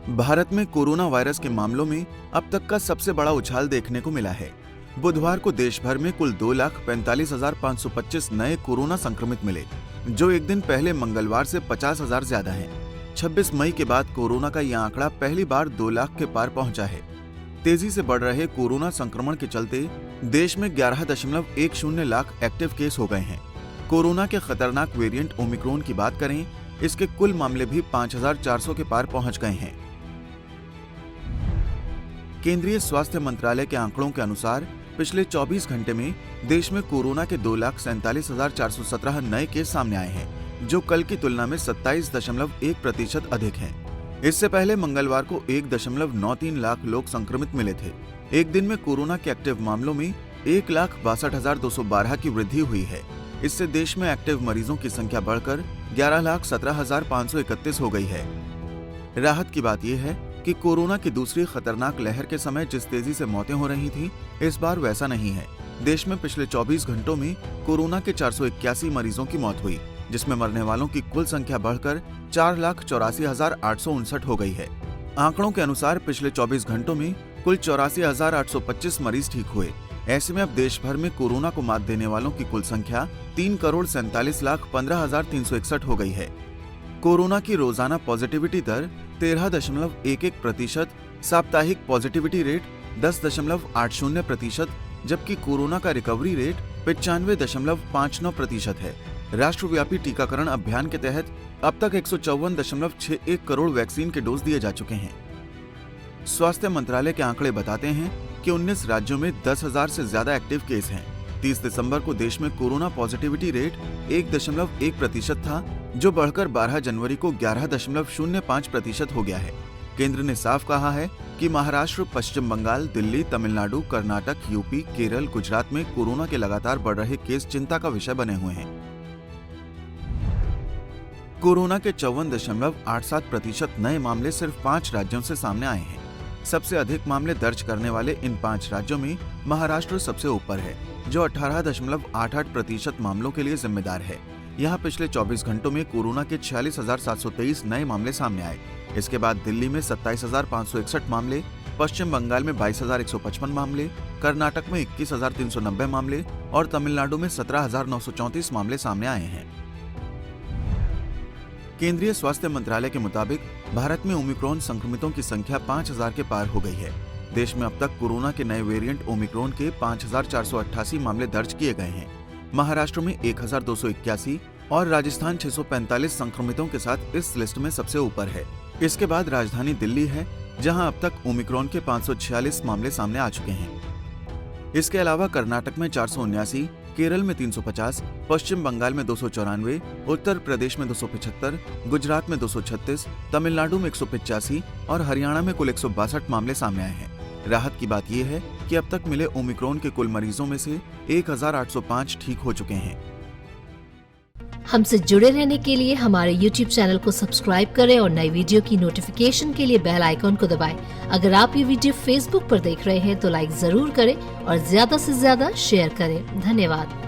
भारत में corona virus के मामलों में अब तक का सबसे बड़ा उछाल देखने को मिला है। बुधवार को देश भर में कुल 2,45,525 नए कोरोना संक्रमित मिले, जो एक दिन पहले मंगलवार से 50,000 ज्यादा है। 26 मई के बाद कोरोना का यह आंकड़ा पहली बार 2 लाख के पार पहुंचा है। तेजी से बढ़ रहे कोरोना संक्रमण के चलते देश में 11.10 लाख एक्टिव केस हो गए हैं। कोरोना के खतरनाक वेरिएंट ओमिक्रॉन की बात करें, इसके कुल मामले भी 5,400 के पार पहुंच गए हैं। केंद्रीय स्वास्थ्य मंत्रालय के आंकड़ों के अनुसार पिछले 24 घंटे में देश में कोरोना के 2,47,417 नए केस सामने आए हैं, जो कल की तुलना में 27.1% अधिक हैं। इससे पहले मंगलवार को 1.93 लाख लोग संक्रमित मिले थे। एक दिन में कोरोना के एक्टिव मामलों में 1,62,212 की वृद्धि हुई है। इससे देश में एक्टिव मरीजों की संख्या बढ़कर 11,17,531 हो गई है। राहत की बात यह है कि कोरोना की दूसरी खतरनाक लहर के समय जिस तेजी से मौतें हो रही थी, इस बार वैसा नहीं है। देश में पिछले 24 घंटों में कोरोना के 481 मरीजों की मौत हुई, जिसमें मरने वालों की कुल संख्या बढ़कर 4,84,859 हो गई है। आंकड़ों के अनुसार पिछले 24 घंटों में कुल 84,825 मरीज ठीक हुए। ऐसे में अब देश भर में कोरोना को मात देने वालों की कुल संख्या 3,47,15,361 हो गई है। कोरोना की रोजाना पॉजिटिविटी दर 13.11%, साप्ताहिक पॉजिटिविटी रेट 10.80%, जबकि कोरोना का रिकवरी रेट 95.59% है। राष्ट्रव्यापी टीकाकरण अभियान के तहत अब तक 154.61 करोड़ वैक्सीन के डोज दिए जा चुके हैं। स्वास्थ्य मंत्रालय के आंकड़े बताते हैं कि 19 राज्यों में 10,000 से ज्यादा एक्टिव केस हैं। 30 दिसंबर को देश में कोरोना पॉजिटिविटी रेट 1.1% था, जो बढ़कर 12 जनवरी को 11.05% हो गया है। केंद्र ने साफ कहा है कि महाराष्ट्र, पश्चिम बंगाल, दिल्ली, तमिलनाडु, कर्नाटक, यूपी, केरल, गुजरात में कोरोना के लगातार बढ़ रहे केस चिंता का विषय बने हुए हैं। कोरोना के 54.87% नए मामले सिर्फ 5 राज्यों से सामने आए हैं। सबसे अधिक मामले दर्ज करने वाले इन 5 राज्यों में महाराष्ट्र सबसे ऊपर है, जो 18.88% मामलों के लिए जिम्मेदार है। यहाँ पिछले 24 घंटों में कोरोना के 46,723 नए मामले सामने आए। इसके बाद दिल्ली में 27,561 मामले, पश्चिम बंगाल में 22,155 मामले, कर्नाटक में 21,390 मामले और तमिलनाडु में 17,934 मामले सामने आए हैं। केंद्रीय स्वास्थ्य मंत्रालय के मुताबिक भारत में ओमिक्रॉन संक्रमितों की संख्या 5,000 के पार हो गई है। देश में अब तक कोरोना के नए वेरिएंट ओमिक्रॉन के 5,488 मामले दर्ज किए गए हैं। महाराष्ट्र में 1,281 और राजस्थान 645 संक्रमितों के साथ इस लिस्ट में सबसे ऊपर है। इसके बाद राजधानी दिल्ली है, जहां अब तक ओमिक्रॉन के 546 मामले सामने आ चुके हैं। इसके अलावा कर्नाटक में 479, केरल में 350, पश्चिम बंगाल में 294, उत्तर प्रदेश में 275, गुजरात में 236, तमिलनाडु में 185 और हरियाणा में कुल 162 मामले सामने आए हैं। राहत की बात यह है कि अब तक मिले ओमिक्रॉन के कुल मरीजों में से 1,805 ठीक हो चुके हैं। हमसे जुड़े रहने के लिए हमारे YouTube चैनल को सब्सक्राइब करें और नई वीडियो की नोटिफिकेशन के लिए बेल आइकॉन को दबाएं। अगर आप ये वीडियो Facebook पर देख रहे हैं तो लाइक जरूर करें और ज्यादा से ज्यादा शेयर करें। धन्यवाद।